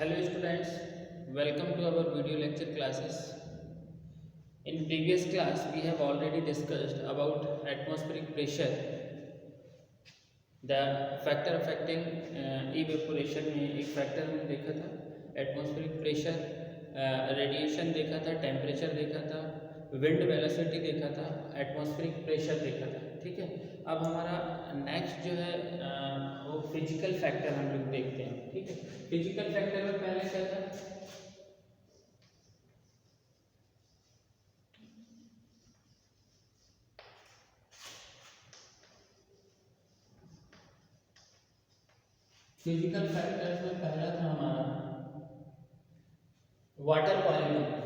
Hello students, welcome to our video lecture classes. In previous class we have already discussed about atmospheric pressure, the factor affecting evaporation में एक factor हमने देखा था, atmospheric pressure, radiation देखा था, temperature देखा था, विंड वेलोसिटी देखा था, एटमॉस्फेरिक प्रेशर देखा था। ठीक है, अब हमारा नेक्स्ट जो है वो फिजिकल फैक्टर हम लोग देखते हैं। ठीक है, फिजिकल फैक्टर में पहले क्या था? फिजिकल फैक्टर्स में पहला था हमारा वाटर क्वालिटी।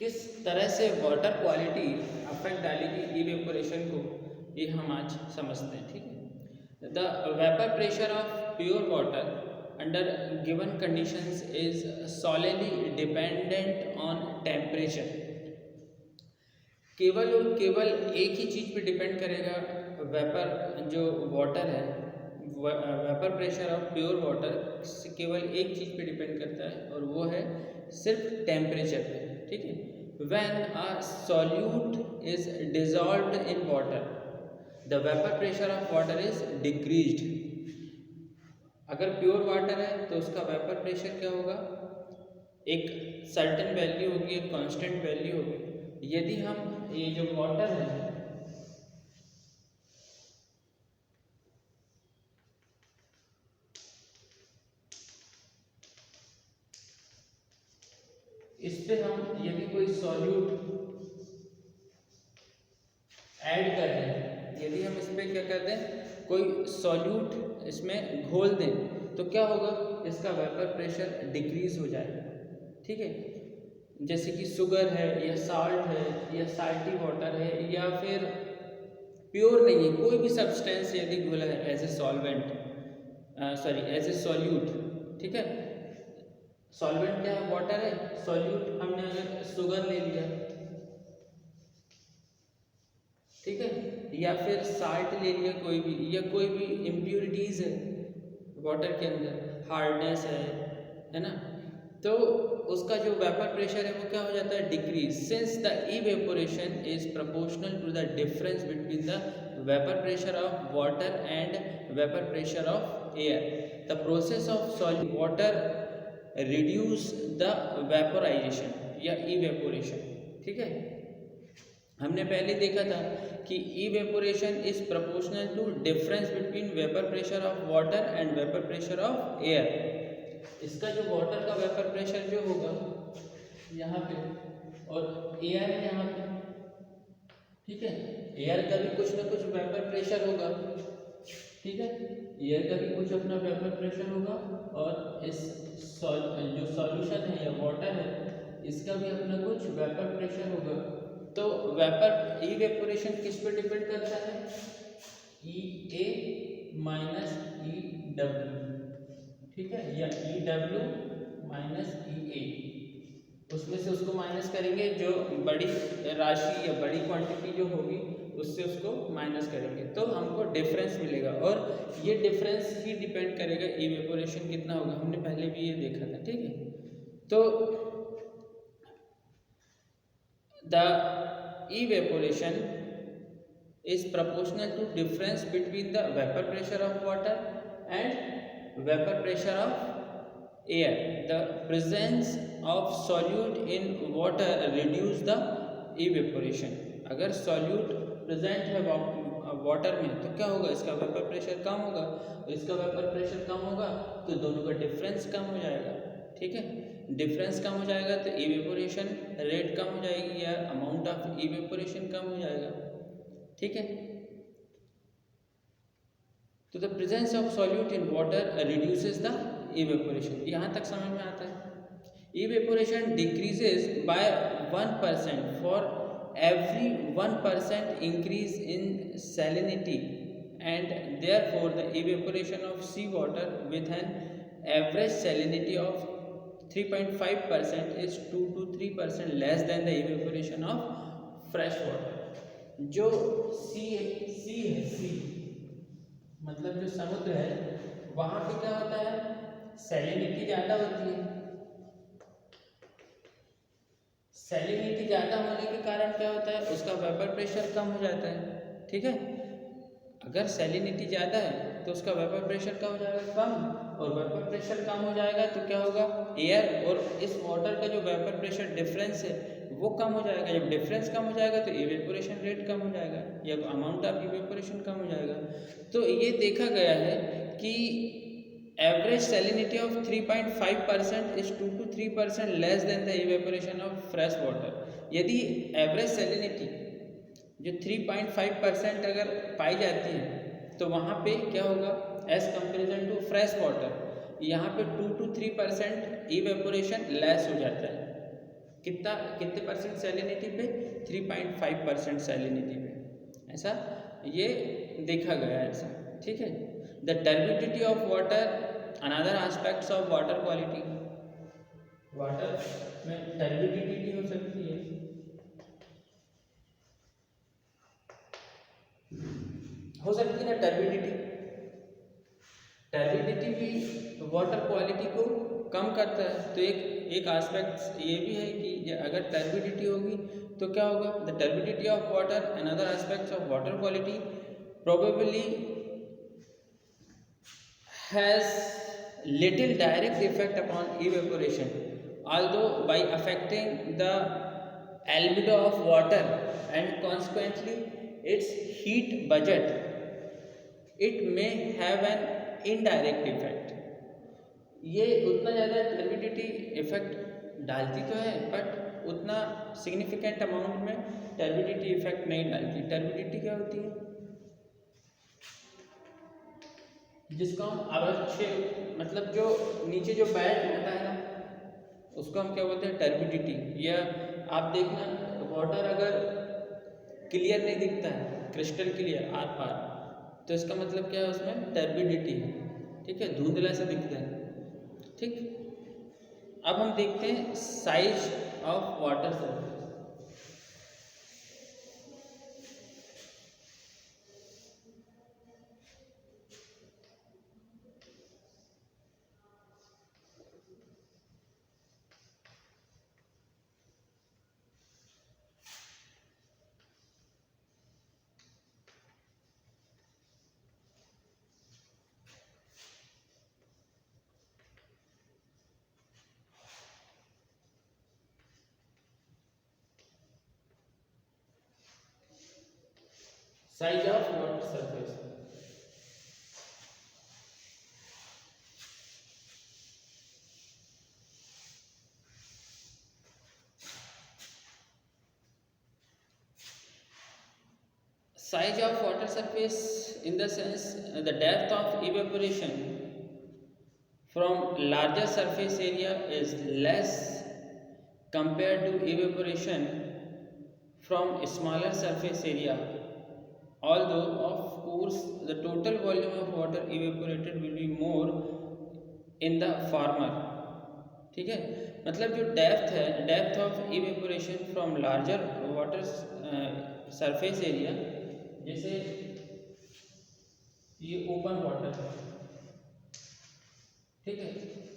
किस तरह से वाटर क्वालिटी अफेक्ट डालेगी इवेपोरेशन को, ये हम आज समझते हैं। ठीक है, the vapour pressure of pure water under given conditions is solely dependent on temperature. केवल और केवल एक ही चीज़ पे डिपेंड करेगा वेपर जो वाटर है, vapour pressure of pure water केवल एक चीज़ पे डिपेंड करता है और वो है सिर्फ टेम्परेचर पे। ठीक है, when a solute is dissolved in water the vapour pressure of water is decreased. अगर प्योर वाटर है तो उसका वेपर प्रेशर क्या होगा? एक सर्टेन वैल्यू होगी, एक कांस्टेंट वैल्यू होगी। यदि हम ये जो वाटर है इस पे हम यदि कोई सॉल्यूट ऐड कर दें, यदि हम इस पे क्या कर दें, कोई सॉल्यूट इसमें घोल दें, तो क्या होगा? इसका वेपर प्रेशर डिक्रीज हो जाएगा। ठीक है, जैसे कि शुगर है या साल्ट है या साल्टी वाटर है या फिर प्योर नहीं है, कोई भी सब्सटेंस यदि घोला है as a solvent, sorry as a solute. ठीक है, सॉल्वेंट क्या है? वाटर है। सॉल्यूट हमने अगर शुगर ले लिया, ठीक है, या फिर साल्ट ले लिया कोई भी, या कोई भी इम्प्योरिटीज है वाटर के अंदर, हार्डनेस है ना, तो उसका जो वेपर प्रेशर है वो क्या हो जाता है? Decrease. Since the evaporation is proportional to the difference between the vapour pressure of water and vapour pressure of air, the process of solute water reduce the vaporization या इवेपोरेशन। ठीक है, हमने पहले देखा था कि evaporation is proportional to difference between vapour pressure of water and vapour pressure of air. इसका जो वाटर का वेपर प्रेशर जो होगा यहाँ पे और एयर है यहाँ पे, ठीक है, एयर का भी कुछ ना कुछ वेपर प्रेशर होगा। ठीक है, एयर का भी कुछ अपना वेपर प्रेशर होगा और इस जो सॉल्यूशन है या वाटर है इसका भी अपना कुछ वेपर प्रेशर होगा। तो वेपर इवेपोरेशन किस पे डिपेंड करता है? ई ए माइनस ई डब्ल्यू। ठीक है, या ई डब्ल्यू माइनस ई ए, उसमें से उसको माइनस करेंगे, जो बड़ी राशि या बड़ी क्वांटिटी जो होगी उससे उसको माइनस करेंगे तो हमको डिफरेंस मिलेगा, और ये डिफरेंस ही डिपेंड करेगा इवेपोरेशन कितना होगा। हमने पहले भी ये देखा था। ठीक है, तो the evaporation is proportional to difference between the vapor pressure of water and vapor pressure of air. The presence of solute in water reduce the evaporation. अगर solute present है वाटर में तो क्या होगा? इसका वेपर प्रेशर कम होगा, और इसका वेपर प्रेशर कम होगा तो दोनों का डिफरेंस कम हो जाएगा। ठीक है, डिफरेंस कम हो जाएगा तो इवेपोरेशन रेट कम हो जाएगी या अमाउंट ऑफ इवेपोरेशन कम हो जाएगा। ठीक है, तो the presence of solute in water reduces the evaporation. यहाँ तक समझ में आता है। Evaporation decreases by 1% for every 1% increase in salinity, and therefore the evaporation of seawater with an average salinity of 3.5% is 2 to 3% less than the evaporation of fresh water. जो सी मतलब जो समुद्र है वहाँ पे क्या होता है, सैलिनिटी ज़्यादा होती है। सैलिनिटी ज़्यादा होने के कारण क्या होता है, उसका वेपर प्रेशर कम हो जाता है। ठीक है, अगर सैलिनिटी ज़्यादा है तो उसका वेपर प्रेशर क्या हो जाएगा, कम, और वेपर प्रेशर कम हो जाएगा तो क्या होगा, एयर और इस वाटर का जो वेपर प्रेशर डिफरेंस है वो कम हो जाएगा। जब डिफरेंस कम हो जाएगा तो इवेपोरेशन रेट कम हो जाएगा या अमाउंट ऑफ इवेपोरेशन कम हो जाएगा। तो ये देखा गया है कि average salinity of 3.5% is 2 to 3% less than the evaporation of fresh water. यदि एवरेज सैलिनिटी जो 3.5% अगर पाई जाती है तो वहाँ पे क्या होगा, as comparison to fresh water यहाँ पे 2 to 3% इवेपोरेशन लेस हो जाता है। कितने परसेंट सैलिनिटी पे, 3.5% सैलिनिटी पे, ऐसा ये देखा गया है ऐसा। ठीक है, the turbidity of water, another aspects of water quality. Water में टर्बिडिटी भी हो सकती है, ना टर्बिडिटी। टर्बिडिटी भी वाटर क्वालिटी को कम करता है। तो एक एस्पेक्ट ये भी है कि अगर टर्बिडिटी होगी तो क्या होगा, the turbidity of water and other aspects of water quality probably has little direct effect upon evaporation, although by affecting the albedo of water and consequently its heat budget, it may have an indirect effect। ये उतना ज़्यादा turbidity effect डालती तो है but उतना significant amount में turbidity effect नहीं डालती। टर्बिडिटी क्या होती है, जिसको हम आवश्यक मतलब जो नीचे जो बैठ रहता है ना उसको हम क्या बोलते हैं, टर्बिडिटी। या आप देखना वाटर अगर क्लियर नहीं दिखता है, क्रिस्टल क्लियर आर पार, तो इसका मतलब क्या है, उसमें टर्बिडिटी है। ठीक है, धुंधला सा दिखता है। ठीक, अब हम देखते हैं size of water surface. Size of water surface. Size of water surface in the sense the depth of evaporation from larger surface area is less compared to evaporation from smaller surface area, although of course the total volume of water evaporated will be more in the former। ठीक है, मतलब जो depth है, depth of evaporation from larger water surface area, जैसे ये open water है, ठीक है,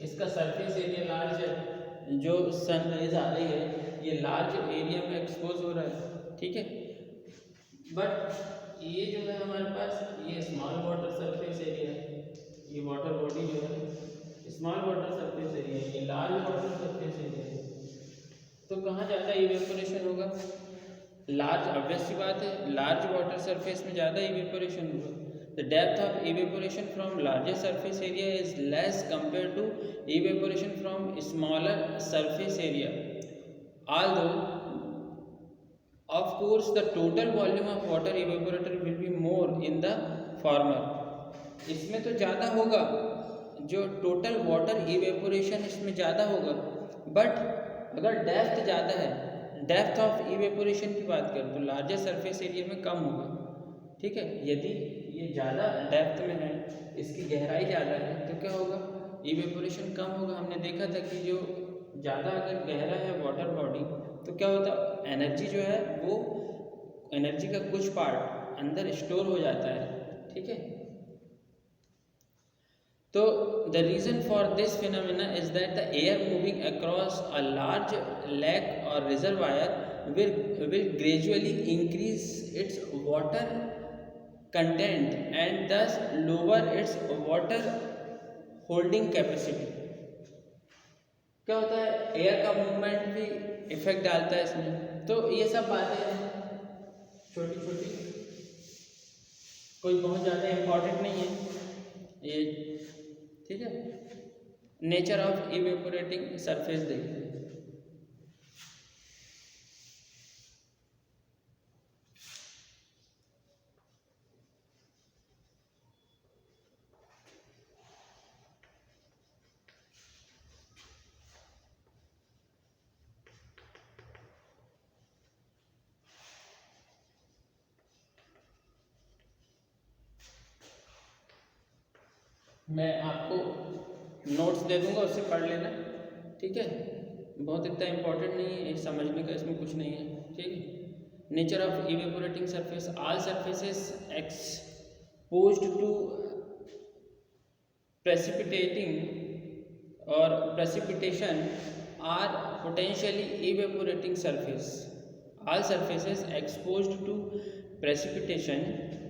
इसका सरफेस एरिया लार्ज है, जो सन रेज आ रही है ये लार्ज एरिया में एक्सपोज हो रहा है। ठीक है, बट ये जो है हमारे पास ये स्मॉल वाटर सरफेस एरिया है, ये वाटर बॉडी जो है स्मॉल वाटर सरफेस एरिया है, ये लार्ज वाटर सरफेस एरिया है। तो कहाँ ज़्यादा इवेपोरेशन होगा, लार्ज, ऑब्वियस सी बात है, लार्ज वाटर सरफेस में ज़्यादा इवेपोरेशन होगा। The depth of evaporation from larger surface area is less compare to evaporation from smaller surface area, although of course the total volume of water evaporated will be more in the former। इसमें तो ज़्यादा होगा, जो total water evaporation इसमें ज़्यादा होगा, but अगर depth ज़्यादा है, डेप्थ ऑफ इवेपोरेशन की बात करें तो लार्जर सरफेस एरिया में कम होगा। ठीक है, यदि ये ज़्यादा डेप्थ में है, इसकी गहराई ज़्यादा है, तो क्या होगा, इवेपोरेशन कम होगा। हमने देखा था कि जो ज़्यादा अगर गहरा है वाटर बॉडी तो क्या होता है, एनर्जी जो है वो एनर्जी का कुछ पार्ट अंदर स्टोर हो जाता है, ठीक है। तो the reason for this phenomena is that the air moving across a large lake और reservoir will gradually increase its water content and thus lower its water holding capacity। क्या होता है, एयर का मूवमेंट भी इफेक्ट डालता है इसमें। तो ये सब बातें हैं छोटी छोटी, कोई बहुत ज़्यादा इम्पोर्टेंट नहीं है ये, ठीक है। नेचर ऑफ इवेपोरेटिंग सरफेस देखते हैं। मैं आपको नोट्स दे दूंगा, उससे पढ़ लेना, ठीक है। बहुत इतना इम्पोर्टेंट नहीं है, समझने का इसमें कुछ नहीं है, ठीक है। Nature of evaporating surface, all surfaces exposed to precipitating और precipitation are potentially evaporating surface. All surfaces exposed to precipitation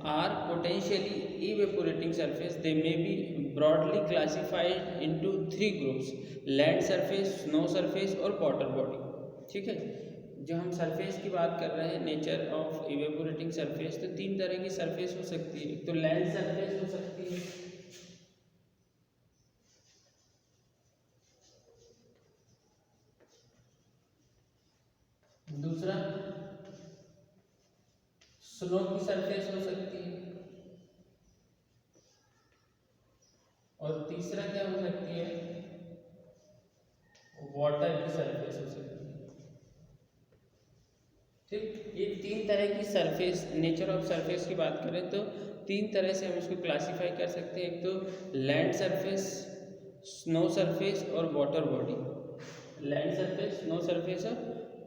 are potentially evaporating surface. They may be broadly classified into three groups: land surface, snow surface और water body, ठीक है। जो हम surface की बात कर रहे हैं, नेचर ऑफ इवेपोरेटिंग सरफेस, तो तीन तरह की सरफेस हो सकती है। तो लैंड सरफेस हो सकती है, दूसरा स्नो की सरफेस हो सकती है, और तीसरा क्या हो सकती है, वाटर की सरफेस हो सकती है, ठीक। ये तीन तरह की सरफेस, नेचर ऑफ सरफेस की बात करें तो तीन तरह से हम इसको क्लासिफाई कर सकते हैं। एक तो लैंड सरफेस, स्नो सरफेस और water body. Land surface, snow surface और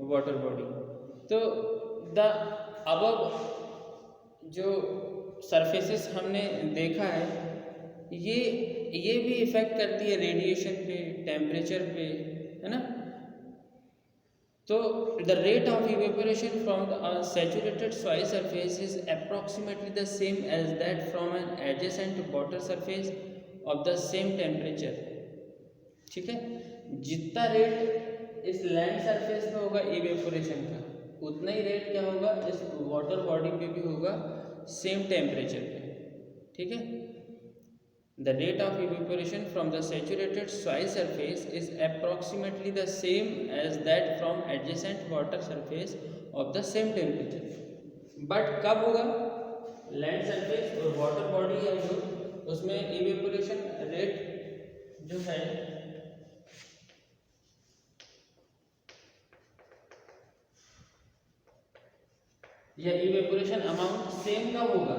वाटर बॉडी। तो द अबव जो सरफेसेस हमने देखा है, ये भी इफेक्ट करती है रेडिएशन पे, टेम्परेचर पे, है ना। तो the rate of evaporation from the saturated soil surface is approximately the same as that from an adjacent water surface of the same temperature, ठीक है। जितना रेट इस लैंड सरफेस पे होगा इवेपोरेशन का, उतना ही रेट क्या होगा इस वाटर बॉडी पे भी होगा, सेम टेम्परेचर पे, ठीक है। The rate of evaporation from the saturated soil surface is approximately the same as that from adjacent water surface of the same temperature. But कब होगा, लैंड सरफेस और वाटर बॉडी है जो, उसमें इवेपोरेशन रेट जो है या इवेपोरेशन अमाउंट सेम कब होगा,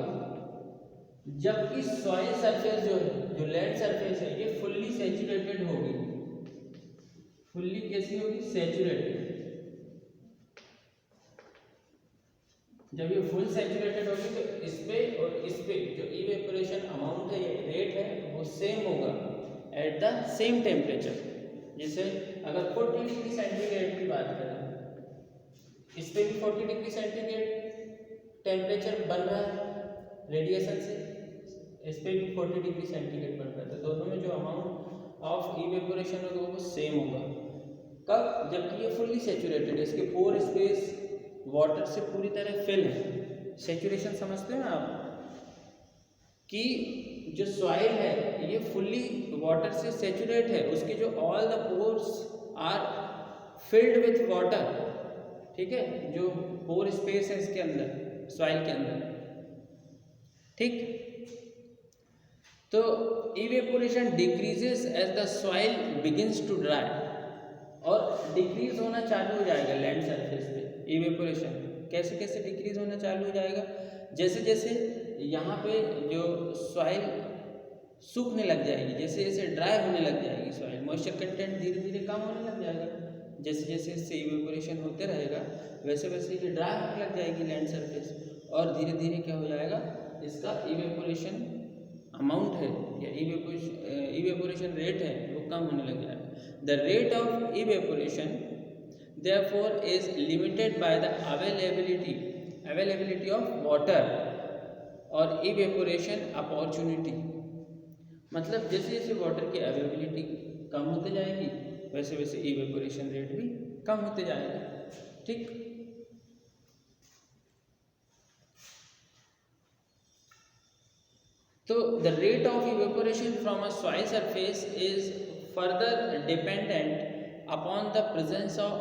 जबकि सॉइल सरफेस जो है, जो लैंड सरफेस है, ये फुल्ली सैचुरेटेड होगी। फुल्ली कैसी होगी, सैचुरेटेड। जब ये फुल सैचुरेटेड होगी तो इस पे और इस पे जो इवेपोरेशन अमाउंट है, ये रेट है, वो सेम होगा एट द सेम टेम्परेचर। जैसे अगर 40 डिग्री सेंटीग्रेड की बात करें, इस पे भी 40 डिग्री सेंटीग्रेड टेम्परेचर बन रहा है रेडिएशन से, इस पे भी 40 डिग्री सेंटीग्रेड बन रहा है, तो दोनों में जो अमाउंट ऑफ इवेपोरेशन होगा वो सेम होगा। कब, जबकि ये फुल्ली सैचुरेटेड है, इसके पोर स्पेस वाटर से पूरी तरह फिल है। सैचुरेशन समझते हैं आप, कि जो सॉइल है ये फुल्ली वाटर से सैचुरेट है, उसके जो all the pores are filled with water, ठीक है, जो पोर स्पेस है इसके अंदर, सॉइल के अंदर, ठीक। तो evaporation decreases as the soil begins to dry, और डिक्रीज होना चालू हो जाएगा लैंड सरफेस पे इवेपोरेशन। कैसे कैसे डिक्रीज होना चालू हो जाएगा, जैसे जैसे यहाँ पे जो सॉइल सूखने लग जाएगी, जैसे जैसे ड्राई होने लग जाएगी सॉइल, मॉइस्चर कंटेंट धीरे धीरे कम होने लग जाएगा, जैसे जैसे इससे इवेपोरेशन होते रहेगा वैसे वैसे ये ड्राई होने लग जाएगी लैंड सरफेस, और धीरे धीरे क्या हो जाएगा, इसका इवेपोरेशन अमाउंट है या इवेपोरेशन रेट है वो कम होने लग जाएगा। The rate of evaporation therefore is limited by the availability of water और इवेपोरेशन अपॉर्चुनिटी। मतलब जैसे जैसे वाटर की अवेलेबिलिटी कम होते जाएगी वैसे वैसे इवेपोरेशन रेट भी कम होते जाएगा। ठीक, तो the rate of evaporation from a soil surface is further dependent upon the presence of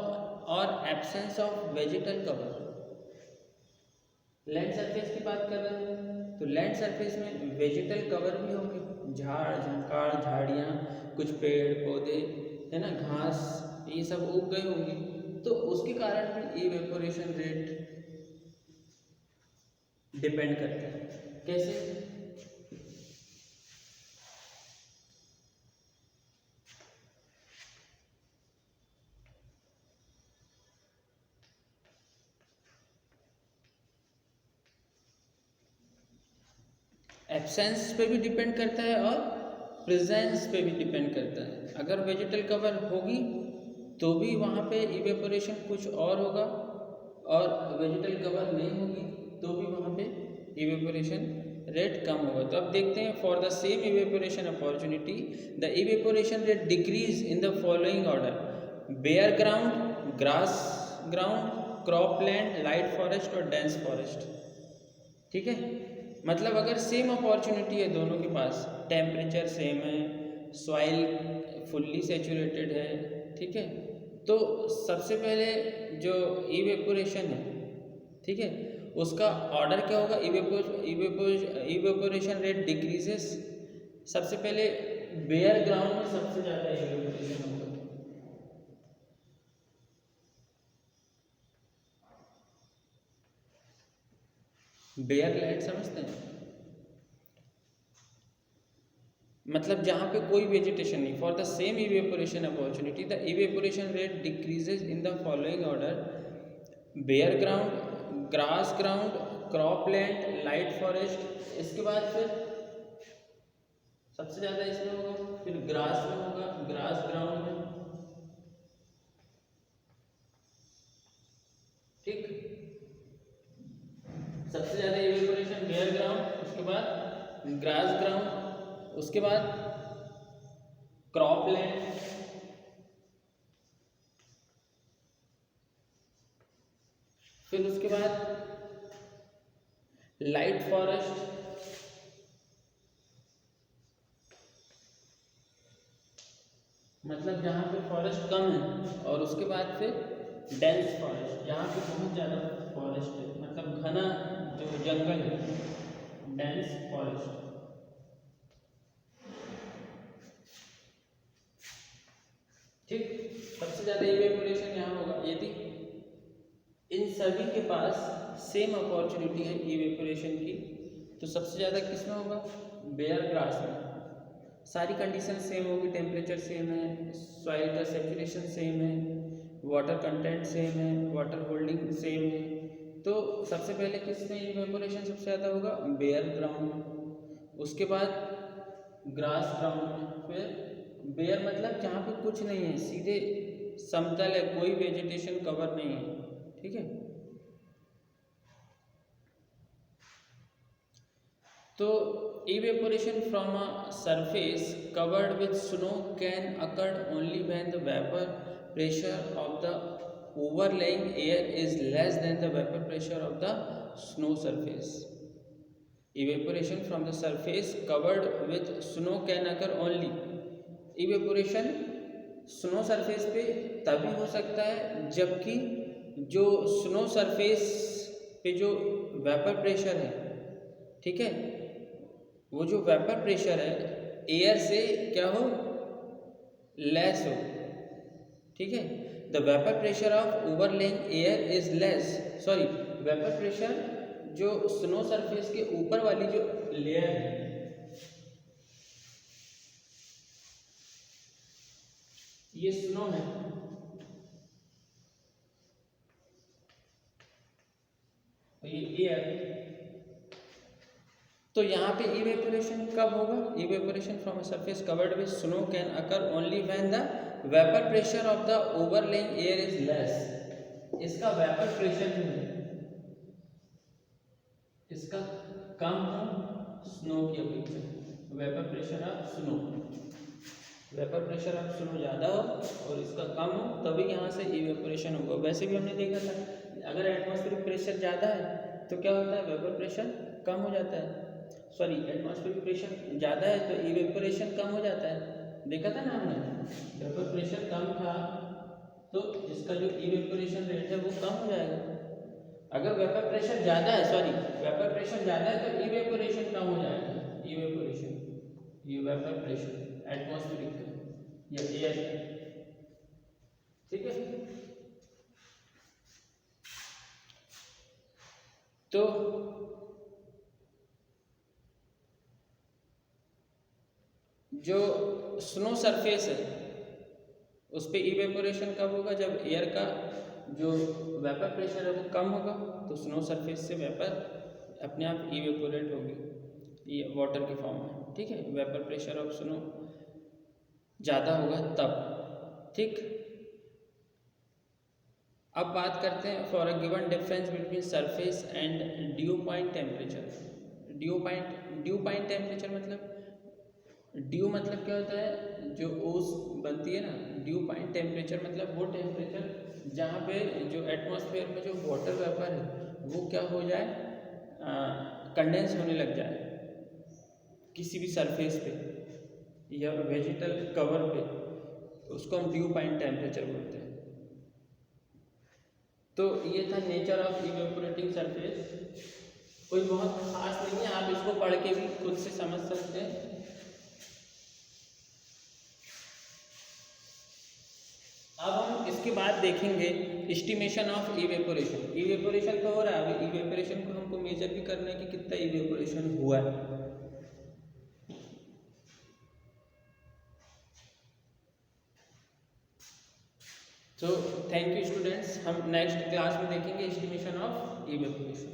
और absence of vegetal cover. Land surface की बात कर रहे हैं तो लैंड सरफेस में वेजिटल कवर भी होंगे, झाड़ झंकार झाड़ियाँ, कुछ पेड़ पौधे है ना, घास, ये सब उग गए होंगे, तो उसके कारण भी इवेपोरेशन रेट डिपेंड करता है। कैसे? एब्सेंस पे भी डिपेंड करता है और प्रेजेंस पे भी डिपेंड करता है। अगर वेजिटल कवर होगी तो भी वहाँ पे इवेपोरेशन कुछ और होगा, और वेजिटल कवर नहीं होगी तो भी वहाँ पे इवेपोरेशन रेट कम होगा। तो अब देखते हैं, for the same evaporation opportunity the evaporation rate decrease in the following order: bare ground, grass ground, crop land, light forest और डेंस फॉरेस्ट। ठीक है, मतलब अगर सेम अपॉर्चुनिटी है दोनों के पास, टेम्परेचर सेम है, सॉइल फुल्ली सेचुरेटेड है, ठीक है, तो सबसे पहले जो इवेपोरेशन है, ठीक है, उसका ऑर्डर क्या होगा, इवेपोरेशन रेट डिक्रीजेस। सबसे पहले बेयर ग्राउंड में सबसे ज़्यादा इवेपोरेशन होगा। बेयर लैंड समझते हैं, मतलब जहाँ पे कोई वेजिटेशन नहीं। For the same evaporation opportunity the evaporation rate decreases in the following order: bare ground, grass ground, crop land, light forest. इसके बाद फिर सबसे ज़्यादा इसमें होगा, फिर ग्रास में होगा, ग्रास ग्राउंड में, ठीक, सबसे ज़्यादा इवेपोरेशन बेयर ग्राउंड, उसके बाद ग्रास ग्राउंड, उसके बाद क्रॉप लैंड, फिर उसके बाद लाइट फॉरेस्ट, मतलब जहाँ पे फॉरेस्ट कम है, और उसके बाद फिर डेंस फॉरेस्ट, जहाँ पे बहुत ज़्यादा फॉरेस्ट है, मतलब घना जो जंगल है, डेंस फॉरेस्ट। ठीक, सबसे ज़्यादा इवेपोरेशन यहाँ होगा। यदि इन सभी के पास सेम अपॉर्चुनिटी है इवेपोरेशन की, तो सबसे ज़्यादा किस में होगा, बेयर ग्रास में। सारी कंडीशन सेम होगी, टेम्परेचर सेम है, सॉइल का सेचुरेशन सेम है, वाटर कंटेंट सेम है, वाटर होल्डिंग सेम है, तो सबसे पहले किस में इवेपोरेशन सबसे ज़्यादा होगा, बेयर ग्राउंड में, उसके बाद ग्रास ग्राउंड में, फिर बेयर मतलब जहाँ पे कुछ नहीं है, सीधे समतल है, कोई वेजिटेशन कवर नहीं है, ठीक है। तो evaporation from a surface covered with snow can occur only when the vapor pressure of the overlying air is less than the vapor pressure of the snow surface. Evaporation from the surface covered with snow can occur only. evaporation snow surface पे तभी हो सकता है जबकि जो snow surface पे जो vapour pressure है, ठीक है, वो जो वेपर प्रेशर है एयर से क्या हो, लेस हो, ठीक है। The vapour pressure of overlaying air is less, sorry, vapour pressure जो स्नो सरफेस के ऊपर वाली जो लेयर है, ये स्नो है, तो ये एयर। तो यहाँ पे इवेपोरेशन कब होगा? Evaporation from a surface covered with snow can occur only when the vapour pressure of the overlaying air is less. इसका वेपर प्रेशर जो है इसका कम हो स्नो की अपेक्षा। Vapour pressure of snow, vapour pressure of snow ज़्यादा हो और इसका कम हो तभी यहाँ से इवेपोरेशन होगा। वैसे भी हमने देखा था अगर एटमॉस्फेरिक प्रेशर ज़्यादा है तो क्या होता है, वेपर प्रेशर कम हो जाता है। सॉरी, एटमॉस्फेरिक प्रेशर ज़्यादा है तो इवेपोरेशन कम हो जाता है। देखा था ना हमने, वेपर प्रेशर कम था तो इसका जो इवेपोरेशन रेट है वो कम हो जाएगा। अगर वेपर प्रेशर ज़्यादा है, सॉरी वेपर प्रेशर ज़्यादा है तो इवेपोरेशन कम हो जाएगा। इवेपोरेशन, ये वेपर प्रेशर एटमॉस्फेरिक का या एयर का, ठीक है। तो जो स्नो सरफेस है उस पर इवेपोरेशन कब होगा? जब एयर का जो वेपर प्रेशर है वो कम होगा तो स्नो सरफेस से वेपर अपने आप इवेपोरेट होगी ये वाटर के फॉर्म में, ठीक है। वेपर प्रेशर ऑफ स्नो ज़्यादा होगा तब, ठीक। अब बात करते हैं for a given difference between surface and due point temperature. Due point temperature मतलब, ड्यू मतलब क्या होता है, जो ओस बनती है ना, ड्यू पॉइंट टेम्परेचर मतलब वो टेम्परेचर जहाँ पे जो एटमॉस्फेयर में जो वाटर वेपर है वो क्या हो जाए, कंडेंस होने लग जाए किसी भी सरफेस पे या वेजिटल कवर पे, उसको हम ड्यू पॉइंट टेम्परेचर बोलते हैं। तो ये था नेचर ऑफ इवेपोरेटिंग सरफेस। कोई बहुत खास नहीं है, आप इसको पढ़ के भी खुद से समझ सकते हैं। अब हम इसके बाद देखेंगे एस्टिमेशन ऑफ इवेपोरेशन। इवेपोरेशन तो हो रहा है, अभी इवेपोरेशन को हमको मेजर भी करना है कि कितना इवेपोरेशन हुआ है। तो थैंक यू स्टूडेंट्स, हम नेक्स्ट क्लास में देखेंगे एस्टिमेशन ऑफ इवेपोरेशन।